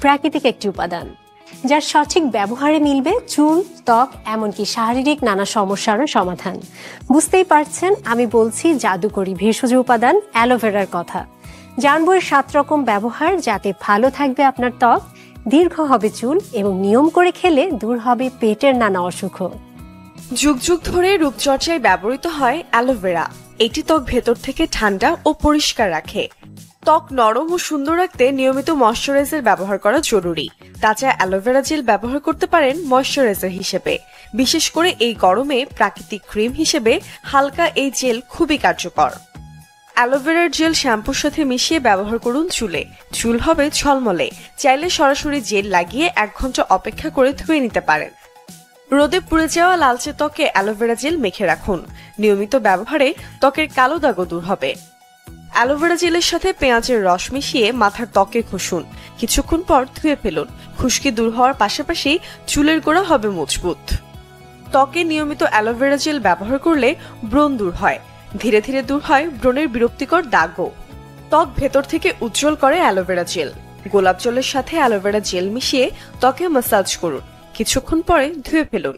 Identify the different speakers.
Speaker 1: প্রাকৃতিক একটি উপাদান, যার সঠিক ব্যবহারে মিলবে চুল, ত্বক এমনকি শারীরিক নানা সমস্যারও সমাধান। বুঝতেই পারছেন আমি বলছি জাদুকরী ভেষজ উপাদান অ্যালোভেরার কথা। জানবো এর 7 রকম ব্যবহার, যাতে ভালো থাকবে আপনার ত্বক, দীর্ঘ হবে চুল এবং নিয়ম করে খেলে দূর হবে পেটের নানা অসুখ।
Speaker 2: যুগ যুগ ধরে রূপচর্চায় ব্যবহৃত হয় অ্যালোভেরা। এটি ত্বক ভেতর থেকে ঠান্ডা ও পরিষ্কার রাখে। ত্বক নরম ও সুন্দর রাখতে নিয়মিত ময়শ্চারাইজার ব্যবহার করা জরুরি। তাছাড়া অ্যালোভেরা জেল ব্যবহার করতে পারেন ময়শ্চারাইজার হিসেবে। বিশেষ করে এই গরমে প্রাকৃতিক ক্রিম হিসেবে হালকা এই জেল খুবই কার্যকর। অ্যালোভেরার জেল শ্যাম্পুর সাথে মিশিয়ে ব্যবহার করুন চুলে। চুল হবে ঝলমলে। চাইলে সরাসরি জেল লাগিয়ে 1 ঘন্টা অপেক্ষা করে ধুয়ে নিতে পারেন। রোদে পুড়ে যাওয়া লালচে ত্বকে অ্যালোভেরা জেল মেখে রাখুন। নিয়মিত ব্যবহারে ত্বকের কালো দাগও দূর হবে। অ্যালোভেরা জেলের সাথে পেঁয়াজের রস মিশিয়ে মাথার ত্বকে ঘষুন। কিছুক্ষণ পর ধুয়ে ফেলুন। খুশকি দূর হওয়ার পাশাপাশি চুলের গোড়া হবে মজবুত। ত্বকে নিয়মিত অ্যালোভেরা জেল ব্যবহার করলে ব্রণ দূর হয়। ধীরে ধীরে দূর হয় ব্রণের বিরক্তিকর দাগও। ত্বক ভেতর থেকে উজ্জ্বল করে অ্যালোভেরা জেল। গোলাপ জলের সাথে অ্যালোভেরা জেল মিশিয়ে ত্বকে ম্যাসাজ করুন। কিছুক্ষণ পরে ধুয়ে ফেলুন।